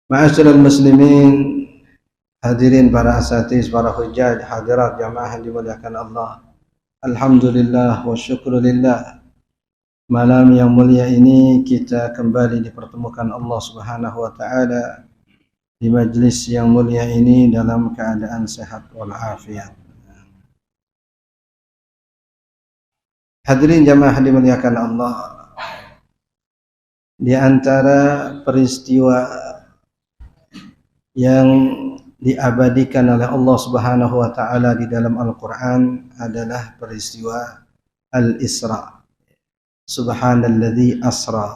Ma'asyiral muslimin, hadirin para asatiz, para hujjaj, hadirat jamaah yang dimuliakan Allah. Alhamdulillah wa syukrulillah. Malam yang mulia ini kita kembali dipertemukan Allah Subhanahu wa taala di majlis yang mulia ini dalam keadaan sehat walafiat. Hadirin jamaah yang dimuliakan Allah, di antara peristiwa yang diabadikan oleh Allah Subhanahu wa taala di dalam Al-Qur'an adalah peristiwa Al-Isra. Subhanalladzi asra.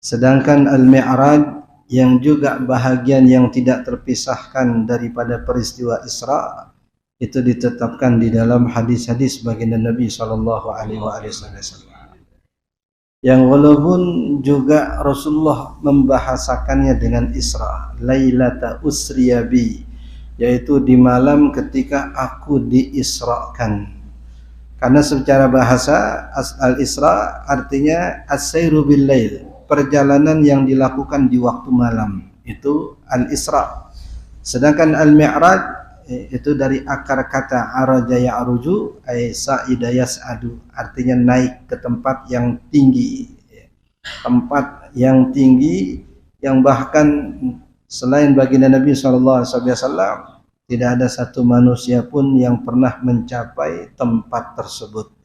Sedangkan Al-Mi'raj yang juga bahagian yang tidak terpisahkan daripada peristiwa Isra itu ditetapkan di dalam hadis-hadis baginda Nabi sallallahu alaihi wasallam. Yang walaupun juga Rasulullah membahasakannya dengan Isra, Lailata usriya bi, yaitu di malam ketika aku diisrakan. Karena secara bahasa al-Isra artinya as-sairu bil lail, perjalanan yang dilakukan di waktu malam, itu al-Isra. Sedangkan al-Mi'raj itu dari akar kata araja ya'ruju ay sa'ida yas'adu, artinya naik ke tempat yang tinggi, tempat yang tinggi yang bahkan selain baginda Nabi SAW tidak ada satu manusia pun yang pernah mencapai tempat tersebut,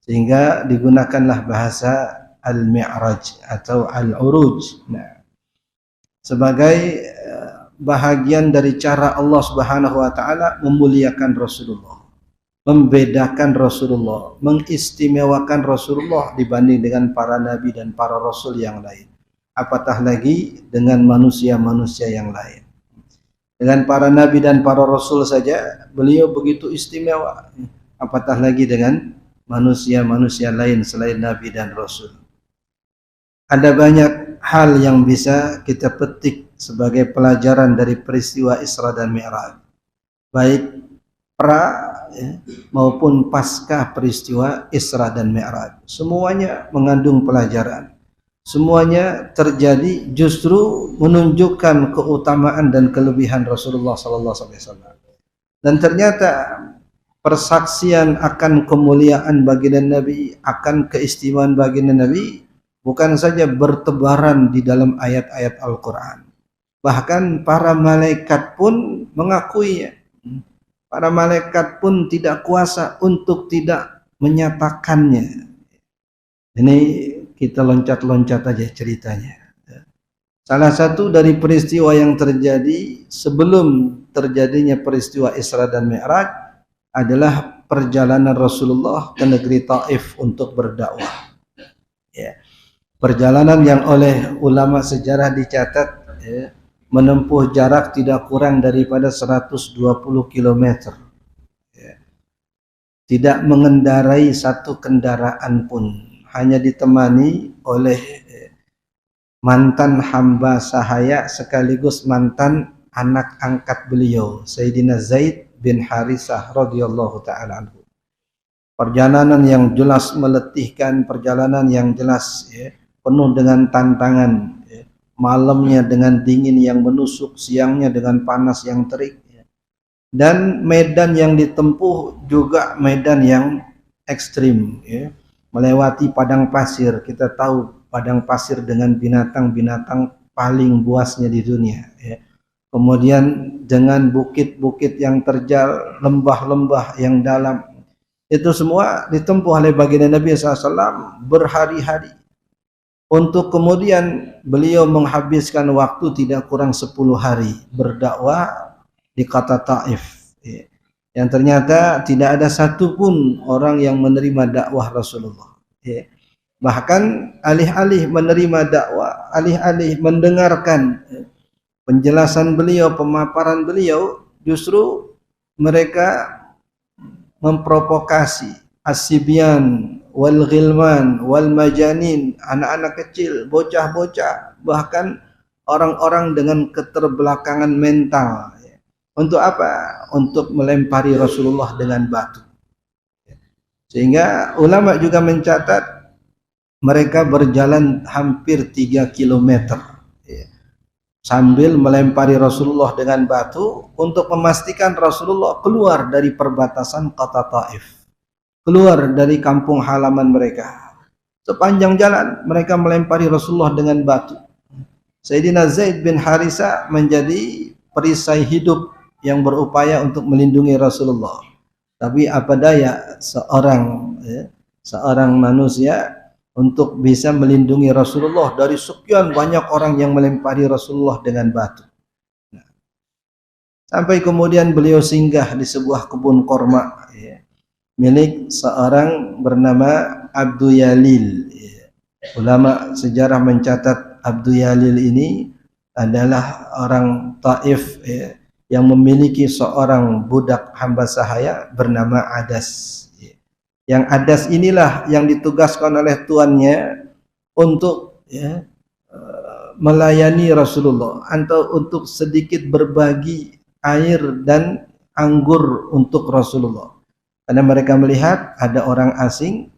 sehingga digunakanlah bahasa al-Mi'raj atau al-Uruj sebagai bahagian dari cara Allah Subhanahu wa taala memuliakan Rasulullah, membedakan Rasulullah, mengistimewakan Rasulullah dibanding dengan para nabi dan para rasul yang lain. Apatah lagi dengan manusia-manusia yang lain. Dengan para nabi dan para rasul saja beliau begitu istimewa, apatah lagi dengan manusia-manusia lain selain nabi dan rasul. Ada banyak hal yang bisa kita petik sebagai pelajaran dari peristiwa Isra dan Mi'raj, baik pra maupun pasca peristiwa Isra dan Mi'raj. Semuanya mengandung pelajaran. Semuanya terjadi justru menunjukkan keutamaan dan kelebihan Rasulullah SAW. Dan ternyata persaksian akan kemuliaan baginda Nabi, akan keistimewaan baginda Nabi bukan saja bertebaran di dalam ayat-ayat Al-Quran. Bahkan para malaikat pun mengakuinya. Para malaikat pun tidak kuasa untuk tidak menyatakannya. Ini kita loncat-loncat aja ceritanya. Salah satu dari peristiwa yang terjadi sebelum terjadinya peristiwa Isra dan Mi'raj adalah perjalanan Rasulullah ke negeri Taif untuk berdakwah. Ya. Perjalanan yang oleh ulama sejarah dicatat menempuh jarak tidak kurang daripada 120 km. Tidak mengendarai satu kendaraan pun, hanya ditemani oleh mantan hamba sahaya sekaligus mantan anak angkat beliau, Sayyidina Zaid bin Harisah radhiyallahu taala anhu. Perjalanan yang jelas meletihkan, perjalanan yang jelas penuh dengan tantangan. Malamnya dengan dingin yang menusuk, siangnya dengan panas yang terik, dan medan yang ditempuh juga medan yang ekstrim, melewati padang pasir. Kita tahu padang pasir dengan binatang-binatang paling buasnya di dunia, kemudian dengan bukit-bukit yang terjal, lembah-lembah yang dalam, itu semua ditempuh oleh baginda Nabi SAW berhari-hari. Untuk kemudian beliau menghabiskan waktu tidak kurang 10 hari berdakwah di kota Taif, yang ternyata tidak ada satupun orang yang menerima dakwah Rasulullah. Bahkan alih-alih menerima dakwah, alih-alih mendengarkan penjelasan beliau, pemaparan beliau, justru mereka memprovokasi as-sibyan wal ghilman wal majanin, anak-anak kecil, bocah-bocah, bahkan orang-orang dengan keterbelakangan mental. Untuk apa? Untuk melempari Rasulullah dengan batu. Sehingga ulama juga mencatat mereka berjalan hampir 3 km sambil melempari Rasulullah dengan batu untuk memastikan Rasulullah keluar dari perbatasan kota Taif, keluar dari kampung halaman mereka. Sepanjang jalan mereka melempari Rasulullah dengan batu. Sayyidina Zaid bin Harisa menjadi perisai hidup yang berupaya untuk melindungi Rasulullah. Tapi apa daya seorang manusia untuk bisa melindungi Rasulullah dari sekian banyak orang yang melempari Rasulullah dengan batu. Sampai kemudian beliau singgah di sebuah kebun korma milik seorang bernama Abdul Yalil. Ulama sejarah mencatat Abdul Yalil ini adalah orang Taif yang memiliki seorang budak hamba sahaya bernama Adas. Yang Adas inilah yang ditugaskan oleh tuannya untuk melayani Rasulullah atau untuk sedikit berbagi air dan anggur untuk Rasulullah. Karena mereka melihat ada orang asing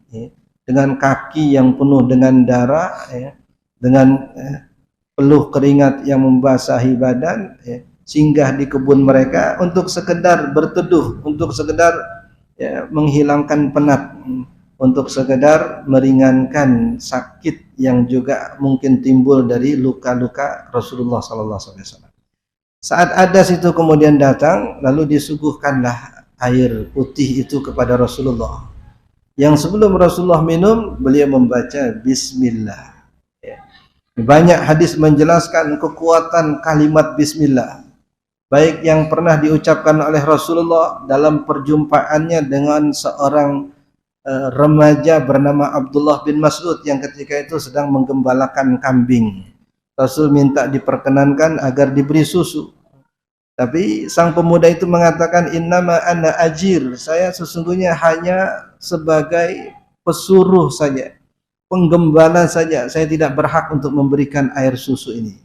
dengan kaki yang penuh dengan darah, dengan peluh keringat yang membasahi badan, singgah di kebun mereka untuk sekedar berteduh, untuk sekedar menghilangkan penat, untuk sekedar meringankan sakit yang juga mungkin timbul dari luka-luka Rasulullah SAW. Saat Adas itu kemudian datang, lalu disuguhkanlah air putih itu kepada Rasulullah. Yang sebelum Rasulullah minum, beliau membaca Bismillah. Banyak hadis menjelaskan kekuatan kalimat Bismillah, baik yang pernah diucapkan oleh Rasulullah dalam perjumpaannya dengan seorang remaja bernama Abdullah bin Mas'ud yang ketika itu sedang menggembalakan kambing. Rasul minta diperkenankan agar diberi susu. Tapi sang pemuda itu mengatakan, innama ana ajir, saya sesungguhnya hanya sebagai pesuruh saja, penggembala saja, saya tidak berhak untuk memberikan air susu ini.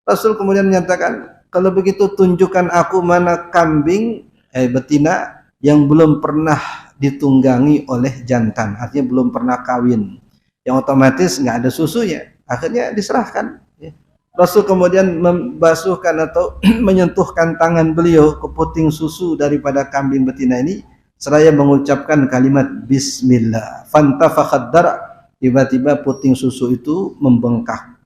Rasul kemudian menyatakan, kalau begitu tunjukkan aku mana kambing betina yang belum pernah ditunggangi oleh jantan, artinya belum pernah kawin, yang otomatis nggak ada susunya. Akhirnya diserahkan. Rasul kemudian membasuhkan atau menyentuhkan tangan beliau ke puting susu daripada kambing betina ini, seraya mengucapkan kalimat Bismillah. Fantafakhat dar', tiba-tiba puting susu itu membengkak,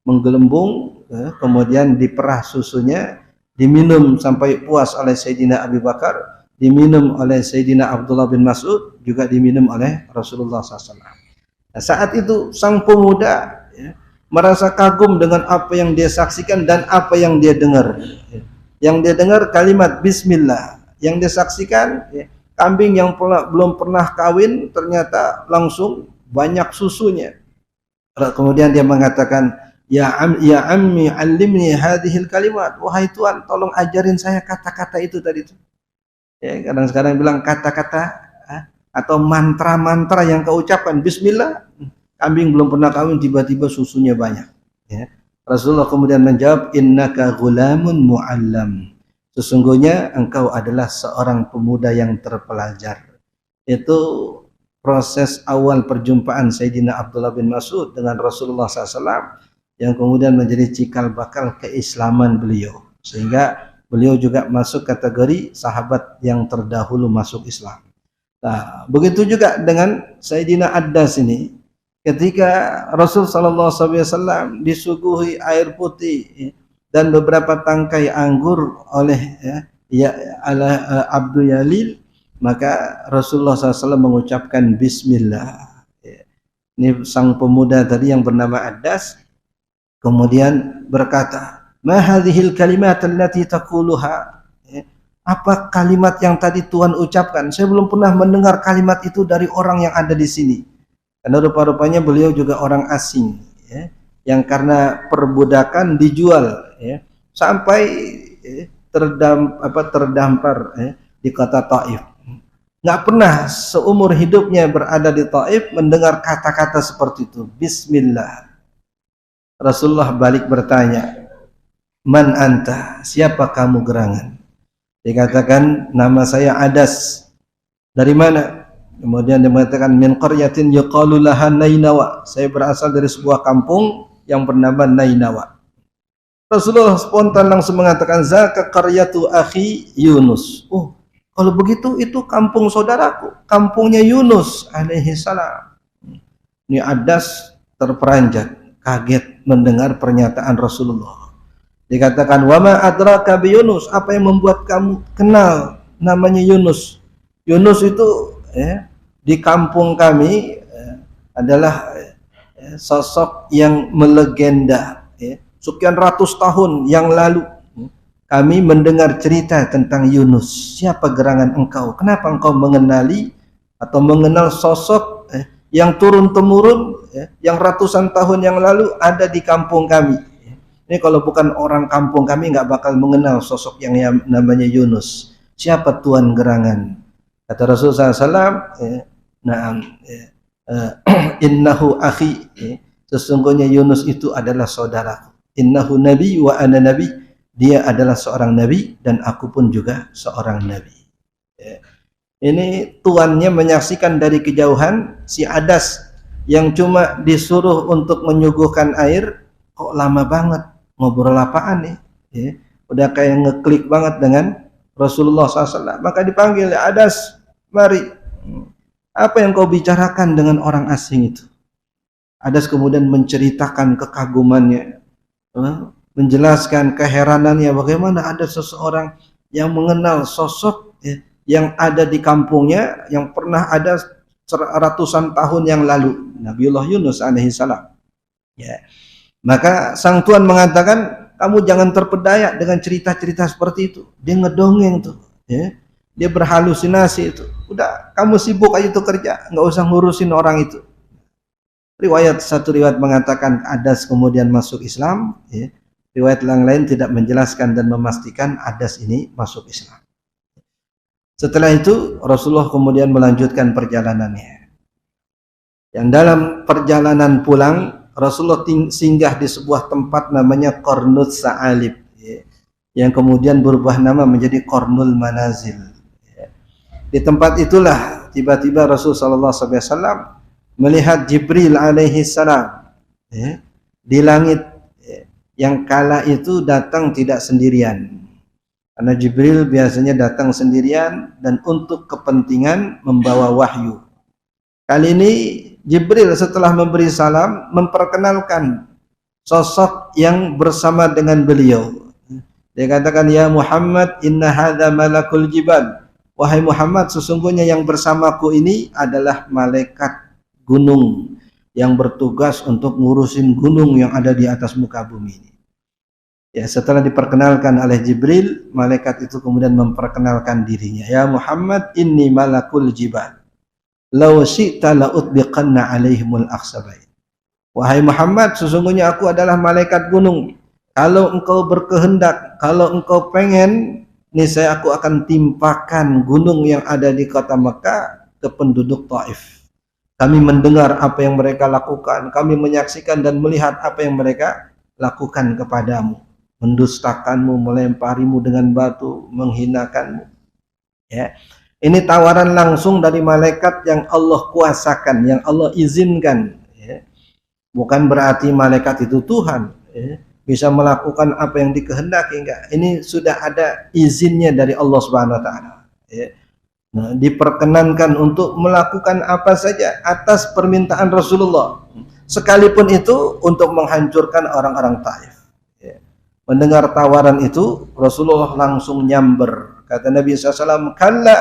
menggelembung, kemudian diperah susunya, diminum sampai puas oleh Sayyidina Abu Bakar, diminum oleh Sayyidina Abdullah bin Mas'ud, juga diminum oleh Rasulullah SAW. Nah, saat itu sang pemuda merasa kagum dengan apa yang dia saksikan dan apa yang dia dengar. Yang dia dengar kalimat Bismillah, yang dia saksikan kambing yang belum pernah kawin ternyata langsung banyak susunya. Kemudian dia mengatakan, ya ammi alimni hadhil kalimat, wahai Tuhan tolong ajarin saya kata-kata itu tadi itu. Kadang-kadang bilang kata-kata atau mantra-mantra yang kau ucapkan. Bismillah, kambing belum pernah kawin tiba-tiba susunya banyak. Rasulullah kemudian menjawab, innaka ghulamun mu'allam, sesungguhnya engkau adalah seorang pemuda yang terpelajar. Itu proses awal perjumpaan Sayyidina Abdullah bin Mas'ud dengan Rasulullah SAW yang kemudian menjadi cikal bakal keislaman beliau, sehingga beliau juga masuk kategori sahabat yang terdahulu masuk Islam. Nah, begitu juga dengan Sayyidina Adas ini. Ketika Rasul SAW disuguhi air putih dan beberapa tangkai anggur oleh Abdul Yalil, maka Rasulullah SAW mengucapkan Bismillah. Ini sang pemuda tadi yang bernama Adas kemudian berkata, ma hadhil kalimat allati taquluha, apa kalimat yang tadi Tuhan ucapkan? Saya belum pernah mendengar kalimat itu dari orang yang ada di sini. Karena rupa-rupanya beliau juga orang asing, yang karena perbudakan dijual, sampai terdampar di kota Taif. Nggak pernah seumur hidupnya berada di Taif mendengar kata-kata seperti itu, Bismillah. Rasulullah balik bertanya, man anta, siapa kamu gerangan? Dikatakan, nama saya Adas. Dari mana? Kemudian dia mengatakan, min qaryatin yuqalu laha Nainawa, saya berasal dari sebuah kampung yang bernama Nainawa. Rasulullah spontan langsung mengatakan, zaka qaryatu akhi Yunus. Oh, kalau begitu itu kampung saudaraku, kampungnya Yunus alaihi salam. Ini Adas terperanjat, kaget mendengar pernyataan Rasulullah. Dikatakan, wama adraka bi Yunus, apa yang membuat kamu kenal namanya Yunus? Yunus itu di kampung kami adalah sosok yang melegenda. Sekian ratus tahun yang lalu kami mendengar cerita tentang Yunus. Siapa gerangan engkau? Kenapa engkau mengenali atau mengenal sosok yang turun-temurun yang ratusan tahun yang lalu ada di kampung kami? Ini kalau bukan orang kampung kami nggak bakal mengenal sosok yang namanya Yunus. Siapa tuan gerangan? Kata Rasulullah SAW, innahu akhi, sesungguhnya Yunus itu adalah saudaraku. Innahu nabi wa ana nabi, dia adalah seorang nabi dan aku pun juga seorang nabi. Ini tuannya menyaksikan dari kejauhan si Adas yang cuma disuruh untuk menyuguhkan air, kok lama banget, ngobrol apaan nih? Udah kayak ngeklik banget dengan Rasulullah SAW. Maka dipanggil, Adas, mari. Apa yang kau bicarakan dengan orang asing itu? Adas kemudian menceritakan kekagumannya, menjelaskan keheranannya bagaimana ada seseorang yang mengenal sosok yang ada di kampungnya yang pernah ada ratusan tahun yang lalu, Nabiullah Yunus alaihissalam. Maka sang tuan mengatakan, kamu jangan terpedaya dengan cerita-cerita seperti itu. Dia ngedongeng tuh, dia berhalusinasi itu. Udah, kamu sibuk aja tuh kerja, nggak usah ngurusin orang itu. Satu riwayat mengatakan Adas kemudian masuk Islam, riwayat yang lain tidak menjelaskan dan memastikan Adas ini masuk Islam. Setelah itu Rasulullah kemudian melanjutkan perjalanannya. Yang dalam perjalanan pulang Rasulullah singgah di sebuah tempat namanya Qarnut Sa'alib, yang kemudian berubah nama menjadi Qarnul Manazil. Di tempat itulah tiba-tiba Rasulullah SAW melihat Jibril alaihi salam di langit, yang kala itu datang tidak sendirian, karena Jibril biasanya datang sendirian dan untuk kepentingan membawa wahyu. Kali ini Jibril setelah memberi salam memperkenalkan sosok yang bersama dengan beliau. Dia katakan, ya Muhammad, inna hadza malakul jibal. Wahai Muhammad, sesungguhnya yang bersamaku ini adalah malaikat gunung yang bertugas untuk ngurusin gunung yang ada di atas muka bumi ini. Setelah diperkenalkan oleh Jibril, malaikat itu kemudian memperkenalkan dirinya. Ya Muhammad, inni malakul jibal. Law syi'ta la utbiqanna alaihimul akhsabain. Wahai Muhammad, sesungguhnya aku adalah malaikat gunung. Kalau engkau berkehendak, kalau engkau pengen, niscaya aku akan timpakan gunung yang ada di kota Mekah ke penduduk Taif. Kami mendengar apa yang mereka lakukan, kami menyaksikan dan melihat apa yang mereka lakukan kepadamu, mendustakanmu, melemparimu dengan batu, menghinakanmu. Ini tawaran langsung dari malaikat yang Allah kuasakan, yang Allah izinkan. Bukan berarti malaikat itu Tuhan, bisa melakukan apa yang dikehendaki, enggak. Ini sudah ada izinnya dari Allah Subhanahu wa taala. Nah, diperkenankan untuk melakukan apa saja atas permintaan Rasulullah, sekalipun itu untuk menghancurkan orang-orang Taif. Mendengar tawaran itu, Rasulullah langsung nyamber. Kata Nabi SAW, kalla,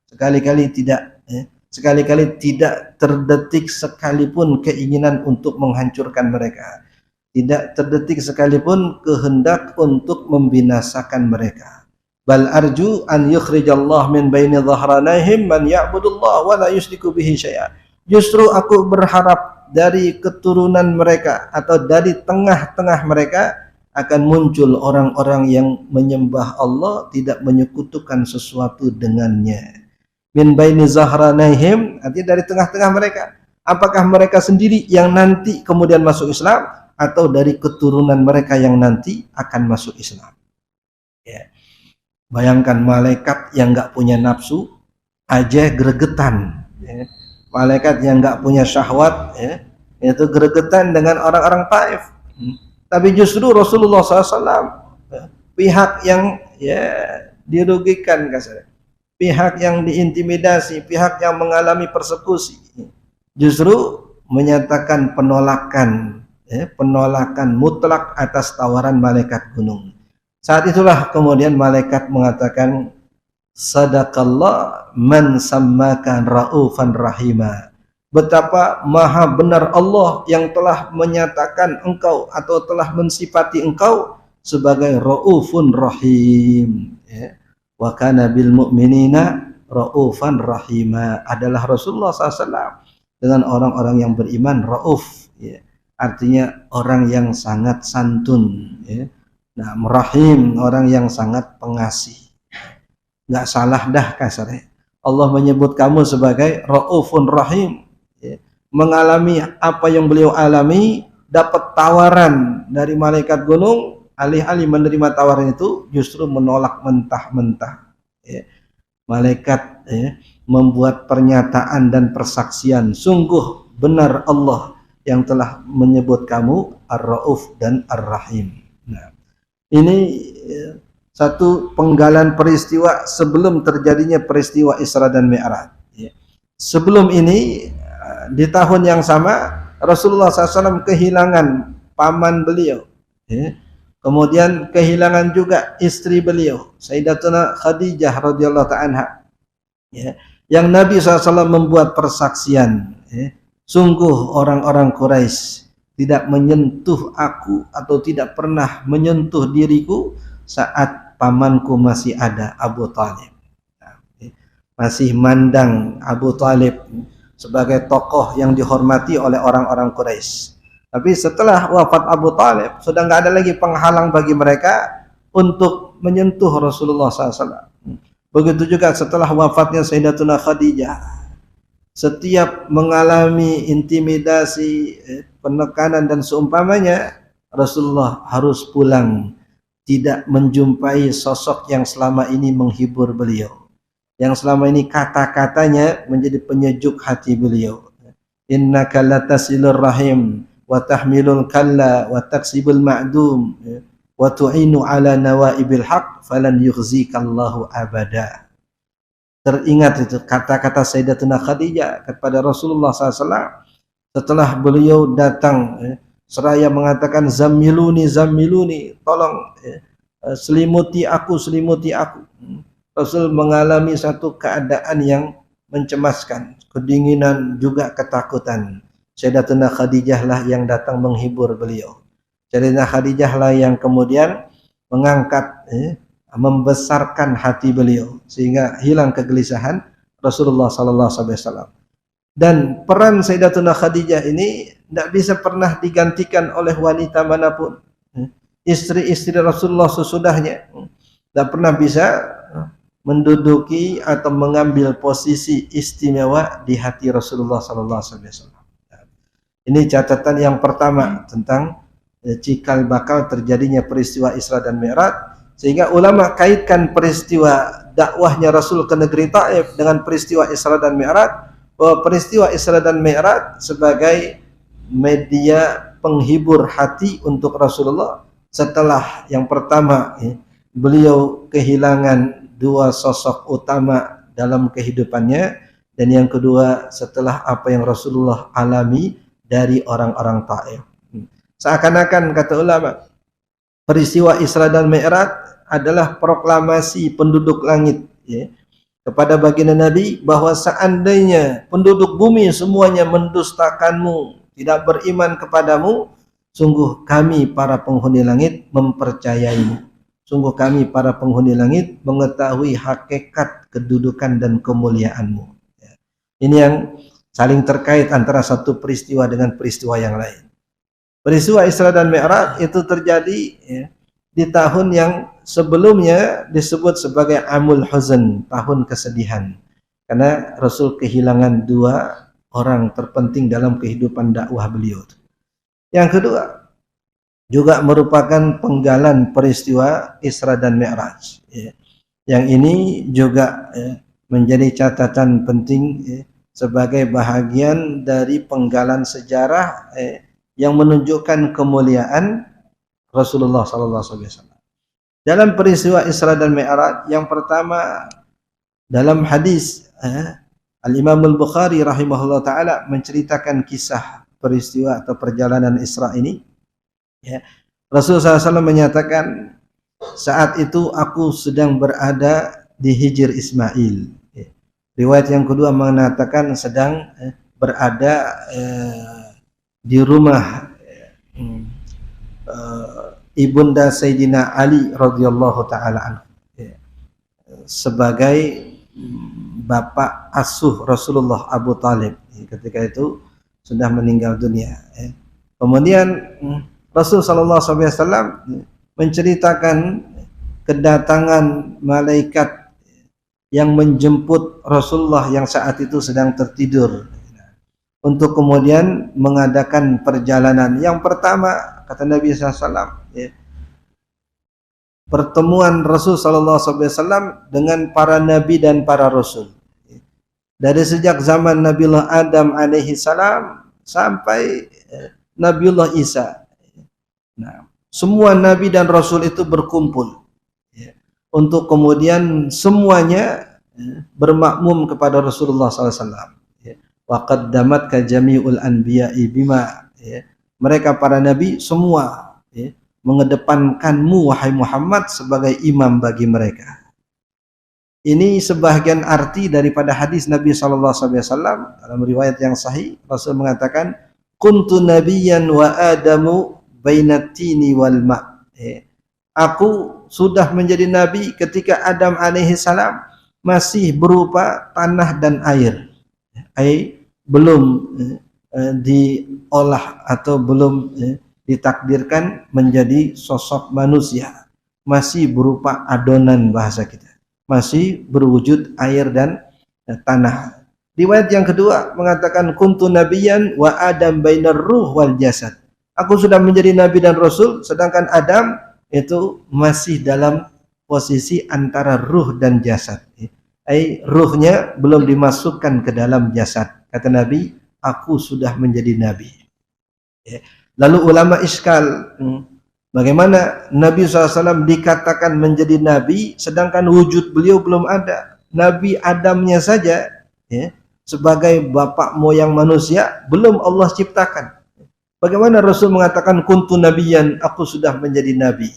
sekali-kali tidak, sekali-kali tidak terdetik sekalipun keinginan untuk menghancurkan mereka, tidak terdetik sekalipun kehendak untuk membinasakan mereka. Bal arju an yukhrijallah min baini dhahranihim man ya'budullah wa la yusyriku bihi syai'a. Justru aku berharap dari keturunan mereka atau dari tengah-tengah mereka akan muncul orang-orang yang menyembah Allah, tidak menyekutukan sesuatu dengannya. Min baini dhahranihim, artinya dari tengah-tengah mereka. Apakah mereka sendiri yang nanti kemudian masuk Islam atau dari keturunan mereka yang nanti akan masuk Islam? Bayangkan malaikat yang nggak punya nafsu aja gregetan, malaikat yang nggak punya syahwat itu gregetan dengan orang-orang Taif. Tapi justru Rasulullah SAW pihak yang dirugikan, kasar, pihak yang diintimidasi, pihak yang mengalami persekusi, justru menyatakan penolakan, penolakan mutlak atas tawaran malaikat gunung. Saat itulah kemudian malaikat mengatakan, sadaqallah man sammakan raufan rahima. Betapa maha benar Allah yang telah menyatakan engkau atau telah mensifati engkau sebagai raufun rahim. Wa kana bil mu'minina raufan rahima. Adalah Rasulullah SAW dengan orang-orang yang beriman rauf, artinya orang yang sangat santun, nah, rahim, orang yang sangat pengasih. Nggak salah dah kasarnya. Allah menyebut kamu sebagai raufun rahim. Mengalami apa yang beliau alami, dapat tawaran dari malaikat gunung, alih-alih menerima tawaran itu justru menolak mentah-mentah. Malaikat membuat pernyataan dan persaksian, sungguh benar Allah yang telah menyebut kamu Ar-Rauf dan Ar-Rahim. Nah, ini satu penggalan peristiwa sebelum terjadinya peristiwa Isra dan Mi'raj. Sebelum ini, di tahun yang sama Rasulullah SAW kehilangan paman beliau, kemudian kehilangan juga istri beliau Sayyidatuna Khadijah radhiyallahu ta'ala, yang Nabi SAW membuat persaksian, sungguh orang-orang Quraisy tidak menyentuh aku atau tidak pernah menyentuh diriku saat pamanku masih ada, Abu Talib. Masih mandang Abu Talib sebagai tokoh yang dihormati oleh orang-orang Quraisy. Tapi setelah wafat Abu Talib, sudah nggak ada lagi penghalang bagi mereka untuk menyentuh Rasulullah SAW. Begitu juga setelah wafatnya Sayyidatuna Khadijah. Setiap mengalami intimidasi, penekanan dan seumpamanya, Rasulullah harus pulang, tidak menjumpai sosok yang selama ini menghibur beliau, yang selama ini kata-katanya menjadi penyejuk hati beliau. Innaka latasilur rahim wa tahmilul kalla wa taksibul ma'dum wa tu'inu ala nawaibil haq falan yukhzikallahu abada. Teringat itu kata-kata Sayyidatuna Khadijah kepada Rasulullah SAW setelah beliau datang seraya mengatakan zammiluni zammiluni, tolong selimuti aku, selimuti aku. Rasul mengalami satu keadaan yang mencemaskan, kedinginan juga ketakutan. Sayyidatuna Khadijah lah yang datang menghibur beliau. Sayyidatuna Khadijah lah yang kemudian mengangkat, membesarkan hati beliau sehingga hilang kegelisahan Rasulullah SAW. Dan peran Sayyidatuna Khadijah ini tidak bisa pernah digantikan oleh wanita manapun. Istri-istri Rasulullah sesudahnya tidak pernah bisa menduduki atau mengambil posisi istimewa di hati Rasulullah SAW. Ini catatan yang pertama tentang cikal bakal terjadinya peristiwa Isra dan Mi'raj, sehingga ulama kaitkan peristiwa dakwahnya Rasul ke negeri Taif dengan peristiwa Isra dan Mi'raj, bahwa peristiwa Isra dan Mi'raj sebagai media penghibur hati untuk Rasulullah setelah yang pertama beliau kehilangan dua sosok utama dalam kehidupannya, dan yang kedua setelah apa yang Rasulullah alami dari orang-orang Taif. Seakan-akan kata ulama, peristiwa Isra dan Mi'raj adalah proklamasi penduduk langit kepada baginda Nabi bahwa seandainya penduduk bumi semuanya mendustakanmu, tidak beriman kepadamu, sungguh kami para penghuni langit mempercayaimu. Sungguh kami para penghuni langit mengetahui hakikat kedudukan dan kemuliaanmu. Ini yang saling terkait antara satu peristiwa dengan peristiwa yang lain. Peristiwa Isra dan Mi'raj itu terjadi di tahun yang sebelumnya disebut sebagai Amul Huzn, tahun kesedihan. Karena Rasul kehilangan dua orang terpenting dalam kehidupan dakwah beliau. Yang kedua, juga merupakan penggalan peristiwa Isra dan Mi'raj. Yang ini juga menjadi catatan penting sebagai bahagian dari penggalan sejarah yang menunjukkan kemuliaan Rasulullah sallallahu alaihi wasallam. Dalam peristiwa Isra dan Mi'raj, yang pertama dalam hadis Al-Imam Al-Bukhari rahimahullah taala menceritakan kisah peristiwa atau perjalanan Isra ini. Ya. Rasulullah SAW menyatakan, saat itu aku sedang berada di Hijr Ismail. Ya. Riwayat yang kedua mengatakan sedang berada di rumah ibunda Sayyidina Ali radhiyallahu taala anhu, ya, sebagai bapak asuh Rasulullah Abu Talib, ya, ketika itu sudah meninggal dunia. Ya. Kemudian Rasul sallallahu alaihi wasallam menceritakan kedatangan malaikat yang menjemput Rasulullah yang saat itu sedang tertidur, untuk kemudian mengadakan perjalanan. Yang pertama, kata Nabi SAW, ya, pertemuan Rasul SAW dengan para nabi dan para rasul. Dari sejak zaman Nabiullah Adam alaihi salam sampai Nabiullah Isa. Nah, semua nabi dan rasul itu berkumpul, ya, untuk kemudian semuanya bermakmum kepada Rasulullah SAW. Wa qaddamatka jami'ul anbiya'i bima, ya, mereka para nabi semua, ya, mengedepankanmu wahai Muhammad sebagai imam bagi mereka. Ini sebahagian arti daripada hadis Nabi SAW. Dalam riwayat yang sahih, Rasul mengatakan, kuntu nabiyyan wa adamu bainatini wal ma'. Aku sudah menjadi nabi ketika Adam alaihi salam masih berupa tanah dan air. Belum diolah atau belum ditakdirkan menjadi sosok manusia, masih berupa adonan bahasa kita, masih berwujud air dan tanah. Riwayat yang kedua mengatakan kuntu nabiyyan wa Adam bainar ruh wal jasad. Aku sudah menjadi nabi dan rasul, sedangkan Adam itu masih dalam posisi antara ruh dan jasad. Ruhnya belum dimasukkan ke dalam jasad. Kata Nabi, aku sudah menjadi nabi. Lalu ulama iskal, bagaimana Nabi SAW dikatakan menjadi nabi sedangkan wujud beliau belum ada. Nabi Adamnya saja, ya, sebagai bapak moyang manusia belum Allah ciptakan. Bagaimana Rasul mengatakan kuntu nabiyyan, aku sudah menjadi nabi.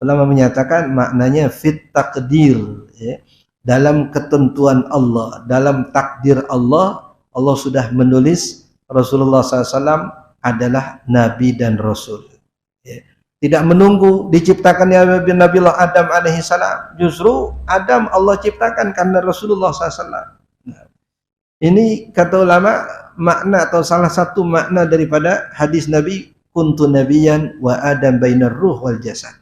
Ulama menyatakan maknanya fit takdir, ya, dalam ketentuan Allah, dalam takdir Allah, Allah sudah menulis Rasulullah SAW adalah nabi dan rasul. Ya. Tidak menunggu diciptakannya Nabiullah Adam alaihi salam. Justru Adam Allah ciptakan karena Rasulullah SAW. Nah, ini kata ulama makna atau salah satu makna daripada hadis Nabi kuntu nabiyyan wa Adam bainar ruh wal jasad.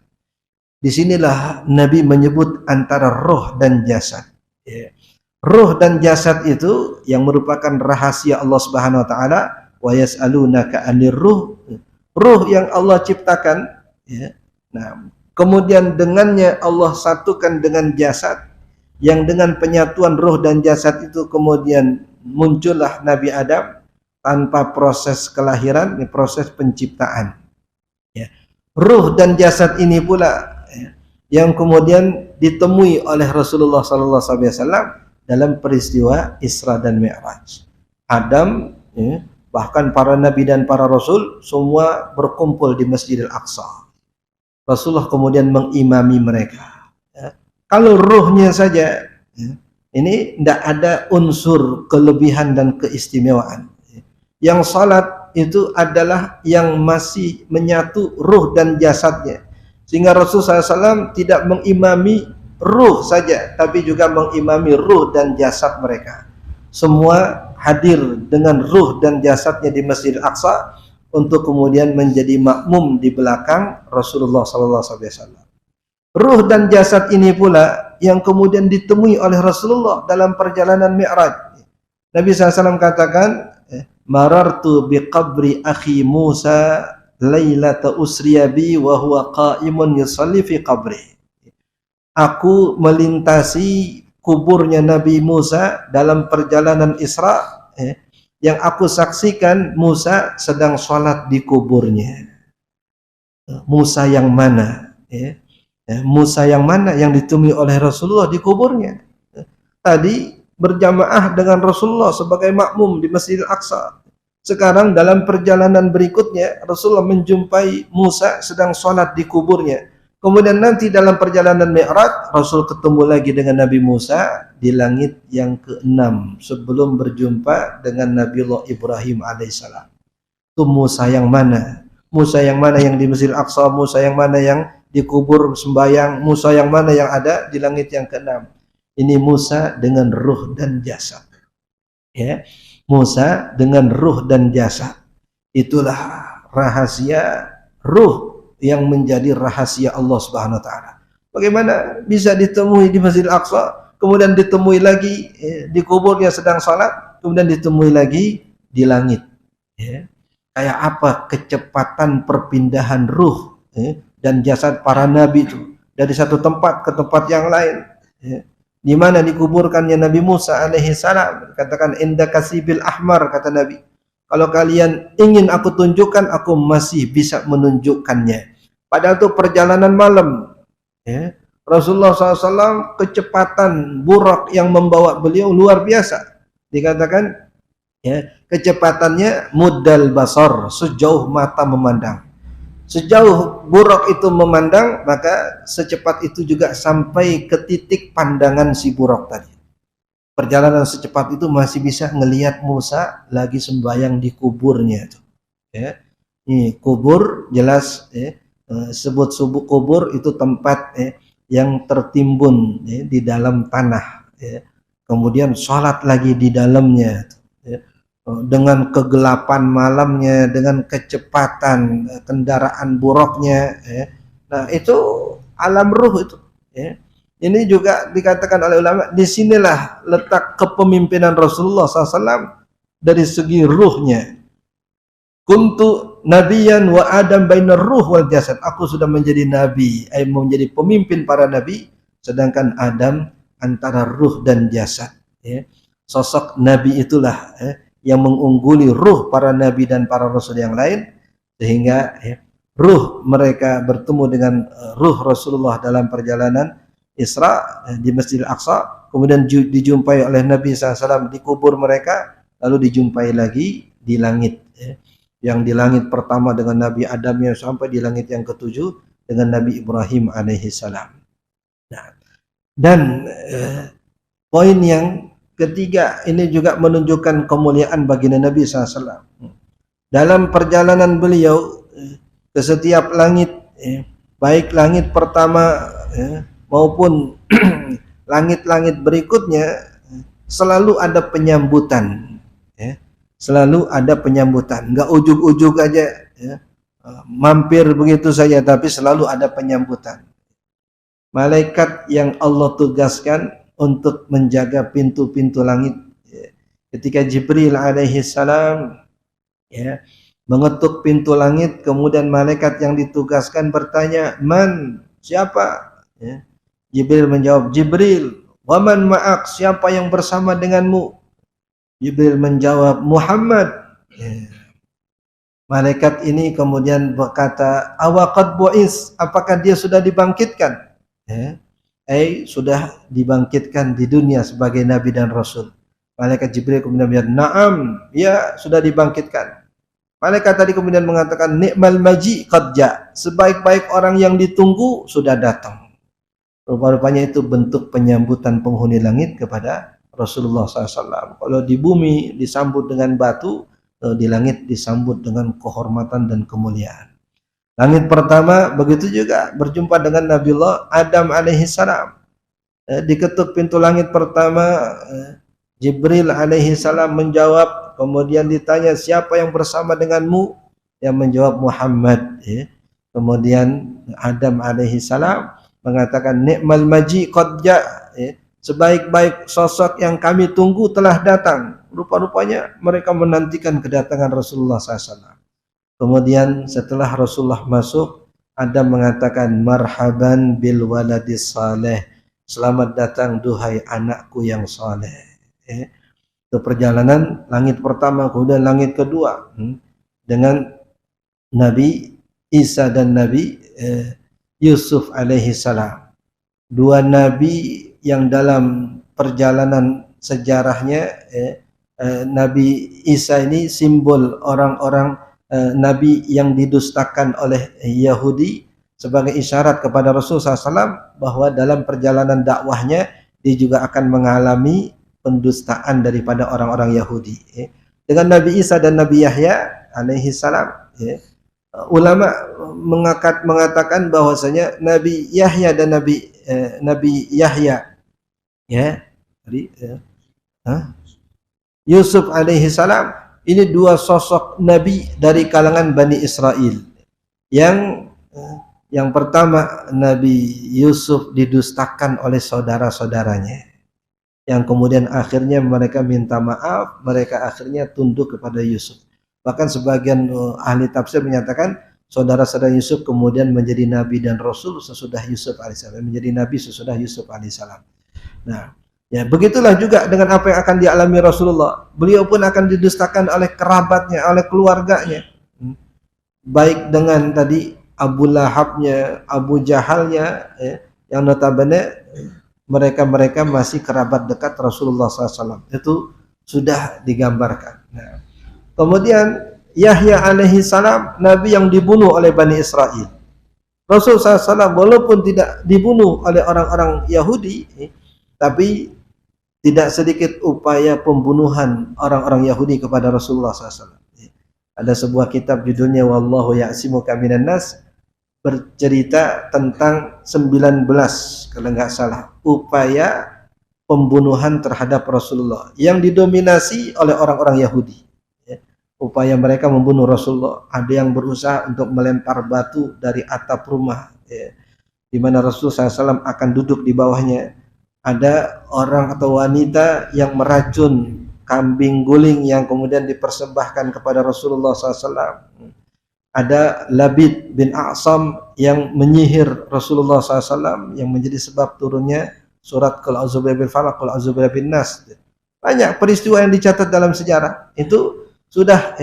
Disinilah Nabi menyebut antara roh dan jasad. Ya. Roh dan jasad itu yang merupakan rahasia Allah Subhanahu wa taala. Wa yas'alunaka 'anir ruh. Ruh yang Allah ciptakan, ya. Nah, kemudian dengannya Allah satukan dengan jasad, yang dengan penyatuan roh dan jasad itu kemudian muncullah Nabi Adam tanpa proses kelahiran, ini proses penciptaan. Ya. Ruh dan jasad ini pula, ya, yang kemudian ditemui oleh Rasulullah SAW dalam peristiwa Isra dan Mi'raj. Adam, ya, bahkan para nabi dan para rasul semua berkumpul di Masjidil Aqsa. Rasulullah kemudian mengimami mereka. Ya. Kalau ruhnya saja, ya, ini tidak ada unsur kelebihan dan keistimewaan. Yang salat itu adalah yang masih menyatu ruh dan jasadnya. Sehingga Rasulullah SAW tidak mengimami ruh saja, tapi juga mengimami ruh dan jasad mereka. Semua hadir dengan ruh dan jasadnya di Masjid Aqsa untuk kemudian menjadi makmum di belakang Rasulullah SAW. Ruh dan jasad ini pula yang kemudian ditemui oleh Rasulullah dalam perjalanan Mi'raj. Nabi SAW katakan, marartu biqabri akhi Musa lailata usriya bi wa huwa qa'imun yusalli fi qabri. Aku melintasi kuburnya Nabi Musa dalam perjalanan Isra, yang aku saksikan Musa sedang sholat di kuburnya. Musa yang mana? Ya. Musa yang mana yang ditemui oleh Rasulullah di kuburnya? Tadi berjamaah dengan Rasulullah sebagai makmum di Masjidil Aqsa. Sekarang dalam perjalanan berikutnya Rasulullah menjumpai Musa sedang sholat di kuburnya. Kemudian nanti dalam perjalanan Mi'raj Rasul ketemu lagi dengan Nabi Musa di langit yang ke-6 sebelum berjumpa dengan Nabiullah Ibrahim alaihissalam. Itu Musa yang mana? Musa yang mana yang di Masjidil Aqsa? Musa yang mana yang dikubur sembahyang? Musa yang mana yang ada di langit yang ke-6? Ini Musa dengan ruh dan jasad. Ya, Musa dengan ruh dan jasad. Itulah rahasia ruh yang menjadi rahasia Allah Subhanahu wa taala. Bagaimana bisa ditemui di Masjidil Aqsa, kemudian ditemui lagi di kuburnya sedang salat, kemudian ditemui lagi di langit. Ya. Kayak apa kecepatan perpindahan ruh dan jasad para nabi itu dari satu tempat ke tempat yang lain. Ya. Di mana dikuburkannya Nabi Musa alaihi salam, katakan inda kasibil ahmar, kata Nabi. Kalau kalian ingin aku tunjukkan, aku masih bisa menunjukkannya. Padahal itu perjalanan malam. Ya. Rasulullah SAW kecepatan burak yang membawa beliau luar biasa. Dikatakan ya, kecepatannya muddal basar, sejauh mata memandang. Sejauh burak itu memandang, maka secepat itu juga sampai ke titik pandangan si burak tadi. Perjalanan secepat itu masih bisa ngelihat Musa lagi sembahyang di kuburnya itu. Ya. Ini kubur jelas ya. Sebut subuh kubur itu tempat yang tertimbun di dalam tanah. Ya. Kemudian sholat lagi di dalamnya. Ya. Dengan kegelapan malamnya, dengan kecepatan kendaraan buruknya. Ya. Nah itu alam ruh itu. Ya. Ini juga dikatakan oleh ulama, disinilah letak kepemimpinan Rasulullah SAW dari segi ruhnya. Kuntu nabiyan wa adam bainar ruh wal jasad. Aku sudah menjadi nabi, menjadi pemimpin para nabi, sedangkan Adam antara ruh dan jasad. Ya. Sosok nabi itulah yang mengungguli ruh para nabi dan para rasul yang lain, sehingga ruh mereka bertemu dengan ruh Rasulullah dalam perjalanan Isra di Masjidil Aqsa, kemudian dijumpai oleh Nabi SAW di kubur mereka, lalu dijumpai lagi di langit. Ya. Yang di langit pertama dengan Nabi Adam yang sampai di langit yang ketujuh dengan Nabi Ibrahim alaihissalam. Nah, dan poin yang ketiga ini juga menunjukkan kemuliaan baginda Nabi SAW. Dalam perjalanan beliau ke setiap langit, baik langit pertama maupun langit-langit berikutnya, selalu ada penyambutan. Selalu ada penyambutan, nggak ujuk-ujuk aja mampir begitu saja, tapi selalu ada penyambutan. Malaikat yang Allah tugaskan untuk menjaga pintu-pintu langit. Ketika Jibril alaihi salam mengetuk pintu langit, kemudian malaikat yang ditugaskan bertanya, "Man? Siapa?" Jibril menjawab, "Jibril." "Wa man ma'ak? Siapa yang bersama denganmu?" Jibril menjawab, "Muhammad." Malaikat ini kemudian berkata, "Awaqad bu'is?" Apakah dia sudah dibangkitkan? Sudah dibangkitkan di dunia sebagai nabi dan rasul. Malaikat Jibril kemudian berkata, "Na'am, ya sudah dibangkitkan." Malaikat tadi kemudian mengatakan, "Ni'mal maji qad ja." Sebaik-baik orang yang ditunggu sudah datang. Rupa-rupanya itu bentuk penyambutan penghuni langit kepada Rasulullah SAW. Kalau di bumi disambut dengan batu, di langit disambut dengan kehormatan dan kemuliaan. Langit pertama begitu juga berjumpa dengan Nabiullah Adam alaihi salam. Diketuk pintu langit pertama, Jibril alaihi salam menjawab, kemudian ditanya, "Siapa yang bersama denganmu?" Yang menjawab, "Muhammad." Kemudian Adam alaihi salam mengatakan, "Ni'mal maji qad ja." Sebaik-baik sosok yang kami tunggu telah datang. Rupa-rupanya mereka menantikan kedatangan Rasulullah SAW. Kemudian setelah Rasulullah masuk, Adam mengatakan, "Marhaban bil waladis saleh." Selamat datang duhai anakku yang saleh. Itu perjalanan langit pertama, kemudian langit kedua dengan Nabi Isa dan Nabi Yusuf alaihi salam. Dua nabi yang dalam perjalanan sejarahnya Nabi Isa ini simbol orang-orang nabi yang didustakan oleh Yahudi sebagai isyarat kepada Rasulullah SAW bahwa dalam perjalanan dakwahnya dia juga akan mengalami pendustaan daripada orang-orang Yahudi. Dengan Nabi Isa dan Nabi Yahya alaihi salam, ulama mengatakan bahwasanya Nabi Yahya dan Nabi Yahya Yusuf alaihi salam ini dua sosok nabi dari kalangan Bani Israel. Yang pertama, Nabi Yusuf didustakan oleh saudara-saudaranya, yang kemudian akhirnya mereka minta maaf, mereka akhirnya tunduk kepada Yusuf. Bahkan sebagian ahli tafsir menyatakan saudara-saudara Yusuf kemudian menjadi nabi dan rasul sesudah Yusuf alaihissalam, menjadi nabi sesudah Yusuf alaihissalam. Nah, ya begitulah juga dengan apa yang akan dialami Rasulullah. Beliau pun akan didustakan oleh kerabatnya, oleh keluarganya. Baik dengan tadi Abu Lahabnya, Abu Jahalnya, yang notabene mereka masih kerabat dekat Rasulullah SAW. Itu sudah digambarkan. Nah, kemudian Yahya alaihi salam, nabi yang dibunuh oleh Bani Israel. Rasulullah SAW walaupun tidak dibunuh oleh orang-orang Yahudi, tapi tidak sedikit upaya pembunuhan orang-orang Yahudi kepada Rasulullah SAW. Ada sebuah kitab judulnya Wallahu Ya'simuka Minan Nas, bercerita tentang 19 kalau nggak salah upaya pembunuhan terhadap Rasulullah yang didominasi oleh orang-orang Yahudi. Upaya mereka membunuh Rasulullah. Ada yang berusaha untuk melempar batu dari atap rumah, di mana Rasulullah SAW akan duduk di bawahnya. Ada orang atau wanita yang meracun kambing guling yang kemudian dipersembahkan kepada Rasulullah SAW. Ada Labid bin A'sam yang menyihir Rasulullah SAW, yang menjadi sebab turunnya surat Qul a'udzu birabbil falaq, Qul a'udzu birabbin nas. Banyak peristiwa yang dicatat dalam sejarah itu sudah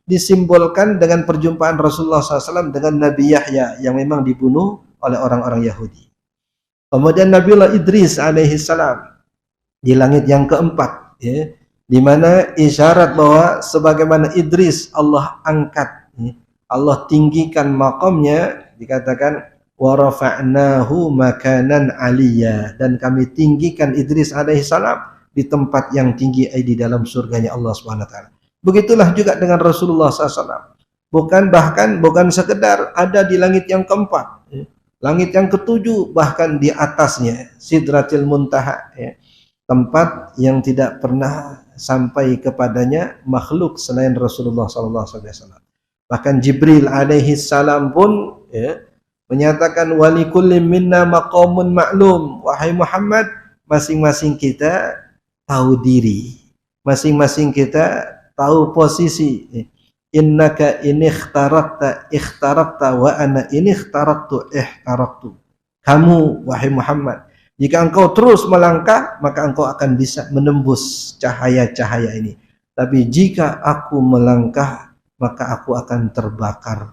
disimbolkan dengan perjumpaan Rasulullah SAW dengan Nabi Yahya yang memang dibunuh oleh orang-orang Yahudi. Kemudian Nabiullah Idris alaihi salam di langit yang keempat, di mana isyarat bahwa sebagaimana Idris Allah angkat, Allah tinggikan makamnya, dikatakan wa rafa'nahu makanan aliyya, dan kami tinggikan Idris alaihi salam di tempat yang tinggi di dalam surganya Allah Subhanahu wa taala. Begitulah juga dengan Rasulullah SAW. Bukan sekedar ada di langit yang keempat, langit yang ketujuh, bahkan di atasnya Sidratil Muntaha, tempat yang tidak pernah sampai kepadanya makhluk selain Rasulullah SAW. Bahkan Jibril alaihi salam pun menyatakan walikulli minna maqamun ma'lum. Wahai Muhammad, masing-masing kita tahu diri, masing-masing kita tahu posisi. Innaka in ikhtarakta wa ana in ikhtaraktu. Kamu wahai Muhammad, jika engkau terus melangkah maka engkau akan bisa menembus cahaya-cahaya ini. Tapi jika aku melangkah maka aku akan terbakar.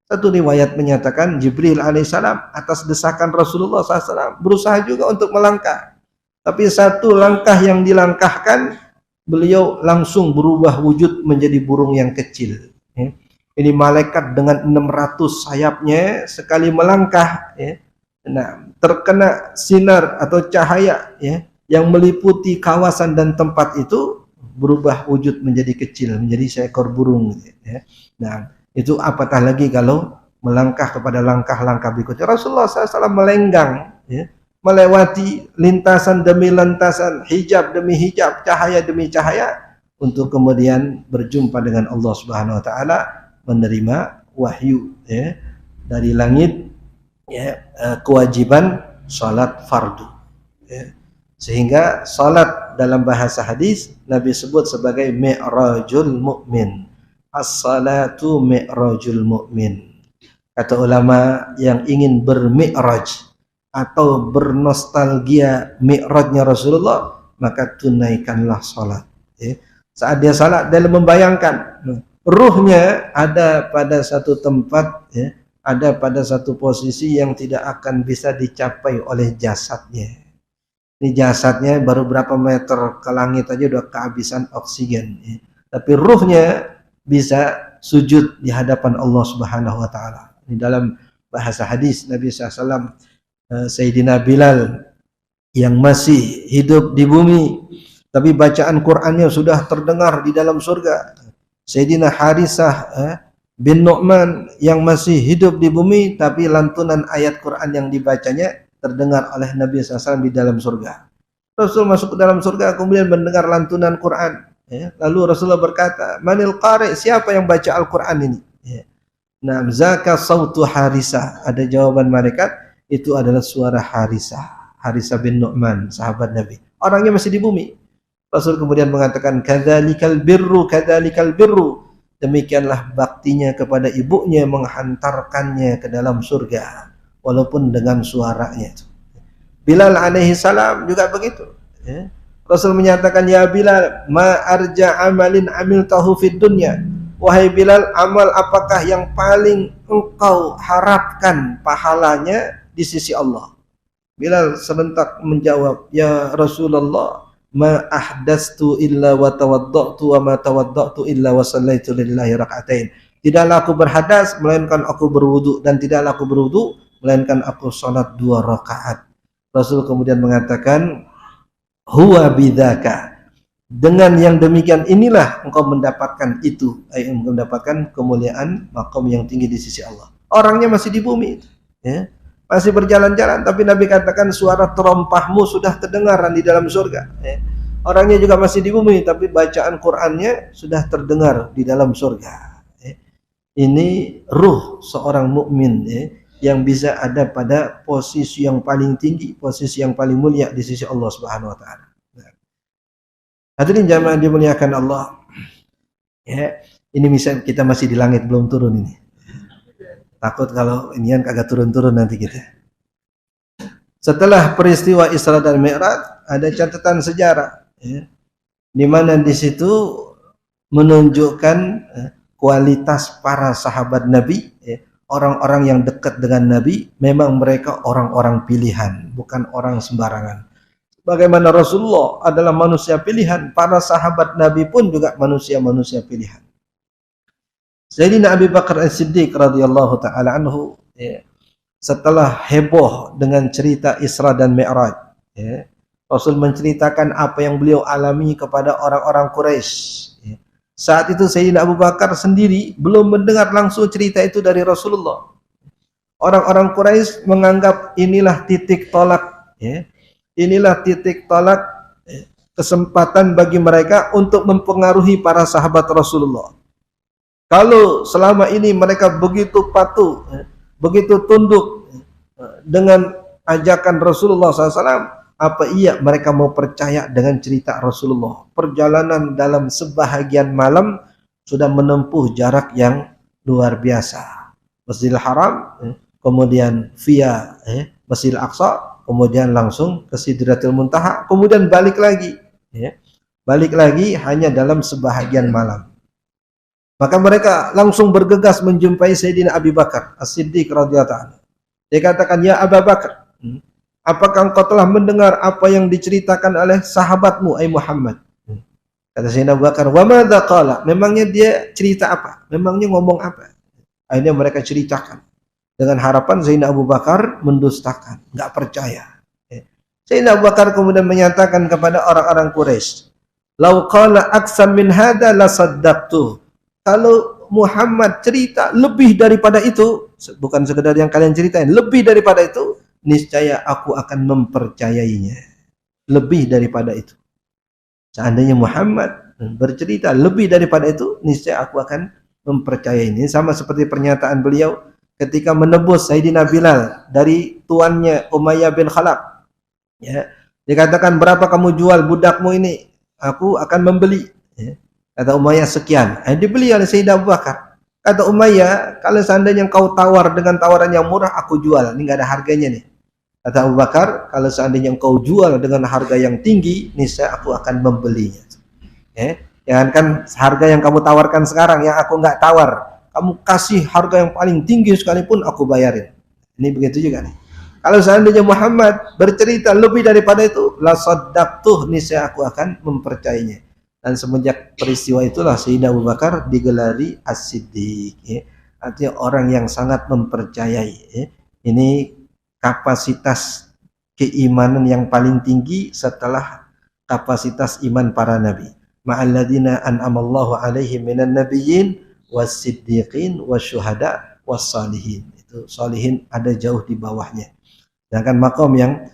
Satu riwayat menyatakan Jibril alaihissalam atas desakan Rasulullah SAW berusaha juga untuk melangkah. Tapi satu langkah yang dilangkahkan, beliau langsung berubah wujud menjadi burung yang kecil. Ini malaikat dengan 600 sayapnya sekali melangkah, nah, terkena sinar atau cahaya yang meliputi kawasan dan tempat itu, berubah wujud menjadi kecil, menjadi seekor burung. Nah, itu apatah lagi kalau melangkah kepada langkah-langkah berikutnya. Rasulullah SAW melenggang, melewati lintasan demi lintasan, hijab demi hijab, cahaya demi cahaya, untuk kemudian berjumpa dengan Allah Subhanahu wa taala, menerima wahyu dari langit, kewajiban salat fardu. Sehingga salat dalam bahasa hadis Nabi sebut sebagai mi'rajul mu'min. As-salatu mi'rajul mu'min. Kata ulama yang ingin bermi'raj atau bernostalgia mi'rajnya Rasulullah, maka tunaikanlah salat. Saat dia salat, dia membayangkan ruhnya ada pada satu tempat, ya, ada pada satu posisi yang tidak akan bisa dicapai oleh jasadnya. Ini jasadnya baru berapa meter ke langit aja udah kehabisan oksigen, ya. Tapi ruhnya bisa sujud di hadapan Allah Subhanahu wa taala. Ini dalam bahasa hadis Nabi SAW, Sayyidina Bilal yang masih hidup di bumi tapi bacaan Qur'annya sudah terdengar di dalam surga. Sayyidina Harisah bin Nu'man yang masih hidup di bumi tapi lantunan ayat Quran yang dibacanya terdengar oleh Nabi SAW di dalam surga. Rasul masuk ke dalam surga kemudian mendengar lantunan Quran, ya. Lalu Rasulullah berkata, "Manil qari?" Siapa yang baca Al-Quran ini? Ya. Nah, zaka sautu Harisah. Ada jawaban malaikat, itu adalah suara Harisah. Harisah bin Nu'man, sahabat Nabi. Orangnya masih di bumi. Rasul kemudian mengatakan, kadzalikal birru, kadzalikal birru. Demikianlah baktinya kepada ibunya menghantarkannya ke dalam surga walaupun dengan suaranya itu. Bilal alaihi salam juga begitu, ya. Rasul menyatakan, ya Bilal, ma arja amalin amiltahu fid dunya. Wahai Bilal, amal apakah yang paling engkau harapkan pahalanya di sisi Allah? Bilal serentak menjawab, ya Rasulullah, ma ahdastu illa wa tawaddatu wa ma tawaddatu illa wa sallaitu lillahi raka'atain. Tidaklah aku berhadas melainkan aku berwudu, dan tidaklah aku berwudu melainkan aku salat 2 rakaat. Rasul kemudian mengatakan, huwa bidzaka. Dengan yang demikian inilah engkau mendapatkan itu, engkau mendapatkan kemuliaan maqam yang tinggi di sisi Allah. Orangnya masih di bumi, ya. Masih berjalan-jalan, tapi Nabi katakan suara terompahmu sudah terdengar di dalam surga, ya. Orangnya juga masih di bumi, tapi bacaan Qur'annya sudah terdengar di dalam surga, ya. Ini ruh seorang mukmin, ya, yang bisa ada pada posisi yang paling tinggi, posisi yang paling mulia di sisi Allah Subhanahu wa taala. Hadirin jamaah dimuliakan Allah, ya. Ini misal kita masih di langit belum turun ini. Takut kalau ini yang kagak turun-turun nanti kita. Setelah peristiwa Isra dan Mi'raj ada catatan sejarah, ya, di mana di situ menunjukkan kualitas para sahabat Nabi, ya. Orang-orang yang dekat dengan Nabi memang mereka orang-orang pilihan, bukan orang sembarangan. Bagaimana Rasulullah adalah manusia pilihan, para sahabat Nabi pun juga manusia-manusia pilihan. Sayyidina Abu Bakar As-Siddiq radhiyallahu taala anhu, ya, setelah heboh dengan cerita Isra dan Mi'raj, ya, Rasul menceritakan apa yang beliau alami kepada orang-orang Quraisy, ya. Saat itu Sayyidina Abu Bakar sendiri belum mendengar langsung cerita itu dari Rasulullah. Orang-orang Quraisy menganggap inilah titik tolak, ya. Inilah titik tolak, ya, kesempatan bagi mereka untuk mempengaruhi para sahabat Rasulullah. Kalau selama ini mereka begitu patuh, begitu tunduk dengan ajakan Rasulullah SAW, apa iya mereka mau percaya dengan cerita Rasulullah? Perjalanan dalam sebahagian malam sudah menempuh jarak yang luar biasa. Masjidil Haram, kemudian via Masjidil Aqsa, kemudian langsung ke Sidratul Muntaha, kemudian balik lagi, ya. Balik lagi hanya dalam sebahagian malam. Maka mereka langsung bergegas menjumpai Sayyidina Abu Bakar As-Siddiq radhiyallahu anhu. Dia katakan, ya Abu Bakar, apakah engkau telah mendengar apa yang diceritakan oleh sahabatmu, ai Muhammad? Kata Sayyidina Abu Bakar, wa madza qala? Memangnya dia cerita apa? Memangnya ngomong apa? Akhirnya mereka ceritakan dengan harapan Sayyidina Abu Bakar mendustakan, enggak percaya. Sayyidina Abu Bakar kemudian menyatakan kepada orang-orang Quraisy, "Lau qala aksam min hadza la saddaqtu." Kalau Muhammad cerita lebih daripada itu, bukan sekedar yang kalian ceritain, lebih daripada itu, niscaya aku akan mempercayainya. Lebih daripada itu. Seandainya Muhammad bercerita lebih daripada itu, niscaya aku akan mempercayainya. Sama seperti pernyataan beliau ketika menebus Sayyidina Bilal dari tuannya Umayyah bin Khalaf. Ya, dikatakan, berapa kamu jual budakmu ini? Aku akan membeli. Ya. Kata Umayyah, sekian. Dibeli oleh Sayyidina Abu Bakar. Kata Umayyah, kalau seandainya kau tawar dengan tawaran yang murah, aku jual. Ini nggak ada harganya nih. Kata Abu Bakar, kalau seandainya engkau jual dengan harga yang tinggi, niscaya aku akan membelinya. Jangankan harga yang kamu tawarkan sekarang yang aku nggak tawar, kamu kasih harga yang paling tinggi sekalipun aku bayarin. Ini begitu juga nih. Kalau seandainya Muhammad bercerita lebih daripada itu, la saddaqtuh, niscaya aku akan mempercayainya. Dan semenjak peristiwa itulah Sayyidina Abu Bakar digelari As-Siddiq, ya. Artinya orang yang sangat mempercayai, ya. Ini kapasitas keimanan yang paling tinggi setelah kapasitas iman para nabi. Ma'alladzina an'amallahu alaihim minan nabiyyin was-siddiqin wasyuhada was-salihin. Itu salihin ada jauh di bawahnya. Sedangkan makom yang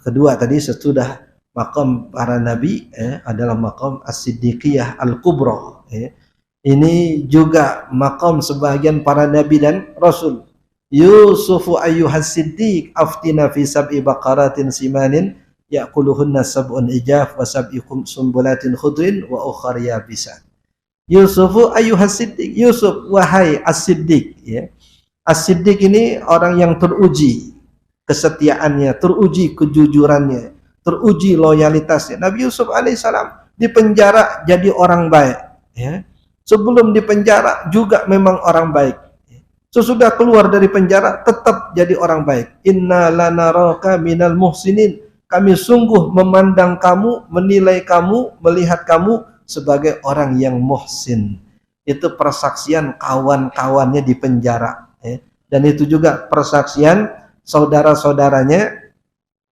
kedua tadi sesudah makom para nabi adalah makom as-siddiqiyah al-kubra. Ini juga makom sebagian para nabi dan rasul. Yusufu ayyuhas siddiq aftina fi sab'i baqaratin simanin ya'kuluhunna sab'un ijaf wa sab'ikum sumbulatin khudrin wa ukhar yabisat. Yusufu ayyuhas siddiq, Yusuf wahai as-siddiq, ya. As-siddiq ini orang yang teruji kesetiaannya, teruji kejujurannya, teruji loyalitasnya. Nabi Yusuf alaihissalam di penjara jadi orang baik, ya. Sebelum di penjara juga memang orang baik. Sesudah keluar dari penjara tetap jadi orang baik. Inna lanaraka minal muhsinin. Kami sungguh memandang kamu, menilai kamu, melihat kamu sebagai orang yang muhsin. Itu persaksian kawan-kawannya di penjara, ya. Dan itu juga persaksian saudara-saudaranya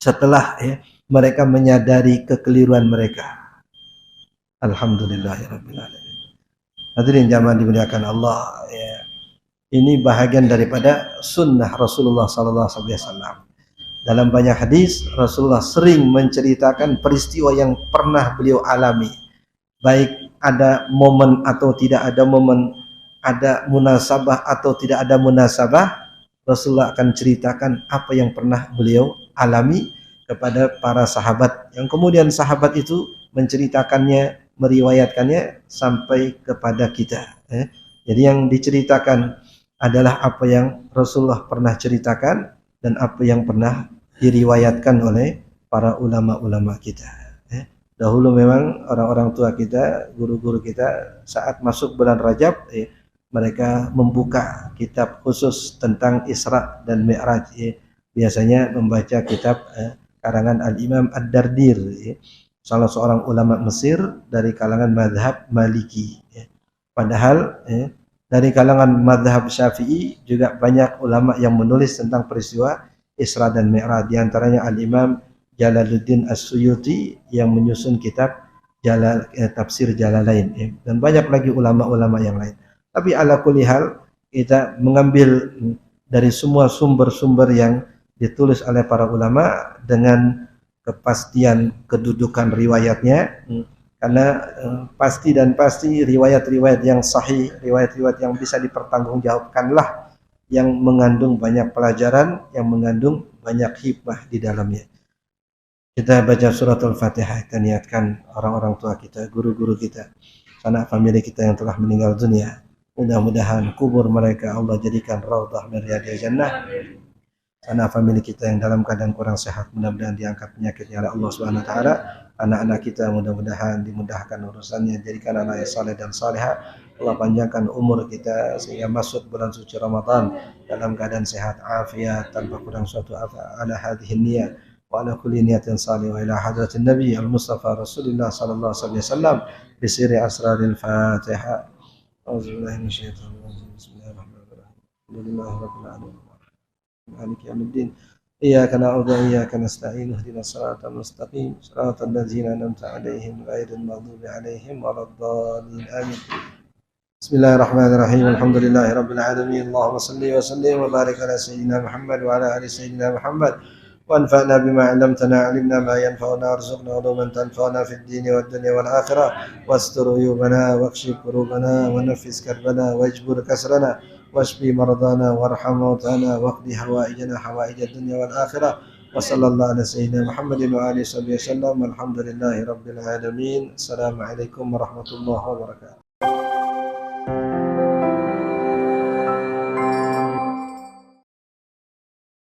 setelah, ya, mereka menyadari kekeliruan mereka. Alhamdulillahirabbil alamin. Hadirin jamaah dimuliakan Allah, ya. Ini bahagian daripada sunnah Rasulullah SAW. Dalam banyak hadis Rasulullah sering menceritakan peristiwa yang pernah beliau alami, baik ada momen atau tidak ada momen, ada munasabah atau tidak ada munasabah, Rasulullah akan ceritakan apa yang pernah beliau alami kepada para sahabat, yang kemudian sahabat itu menceritakannya, meriwayatkannya sampai kepada kita. Jadi yang diceritakan adalah apa yang Rasulullah pernah ceritakan dan apa yang pernah diriwayatkan oleh para ulama-ulama kita. Dahulu memang orang-orang tua kita, guru-guru kita saat masuk bulan Rajab, mereka membuka kitab khusus tentang Isra dan Mi'raj. Biasanya membaca kitab karangan Al-Imam Ad-Dardir, salah seorang ulama Mesir dari kalangan mazhab Maliki. Padahal dari kalangan mazhab Syafi'i juga banyak ulama yang menulis tentang peristiwa Isra dan Mi'raj. Di antaranya Al-Imam Jalaluddin As-Suyuti yang menyusun kitab Tafsir Jalalain, dan banyak lagi ulama-ulama yang lain. Tapi ala kulli hal kita mengambil dari semua sumber-sumber yang ditulis oleh para ulama dengan kepastian kedudukan riwayatnya. Karena pasti riwayat-riwayat yang sahih, riwayat-riwayat yang bisa dipertanggungjawabkanlah yang mengandung banyak pelajaran, yang mengandung banyak hikmah di dalamnya. Kita baca surat Al-Fatihah, kita niatkan orang-orang tua kita, guru-guru kita, sanak famili kita yang telah meninggal dunia. Mudah-mudahan kubur mereka Allah jadikan raudhah min riyadil jannah. Sanak famili kita yang dalam keadaan kurang sehat, mudah-mudahan diangkat penyakitnya oleh Allah Subhanahu wa taala. Anak-anak kita mudah-mudahan dimudahkan urusannya, jadikan anak yang saleh dan salihah. Allah panjangkan umur kita sehingga masuk bulan suci Ramadan dalam keadaan sehat, afiat, tanpa kurang suatu apa. Ala hadhihi niyyah wa ala kulli niyatin salih wa ila hadratin nabi al-mustafa Rasulullah sallallahu alaihi wasallam bi sirri asraril Fatihah. Auzubillahi minasyaitonir rajim. Bismillahirrahmanirrahim. Alhamdulillahirabbil alamin. Maliki yaumiddin. Iyyaka na'budu wa iyyaka nasta'in. Ihdinas siratal mustaqim. Siratal ladzina an'amta 'alaihim ghairil maghdubi 'alaihim waladdallin. Amin. Bismillahirrahmanirrahim. Alhamdulillahirabbil alamin. Allahumma shalli wa sallim wa barik ala sayyidina Muhammad wa ala ali sayyidina Muhammad. وانفعنا بما علمتنا علمنا ما ينفعنا وارزقنا علوما تنفعنا في الدين والدنيا والآخرة واستر عيوبنا واكشف كروبنا ونفس كربنا واجبر كسرنا واشف مرضانا وارحم موتانا واقض حوائجنا حوائج الدنيا والآخرة وصلى الله على سيدنا محمد وآله وصحبه وسلم. الحمد لله رب العالمين. السلام عليكم ورحمة الله وبركاته.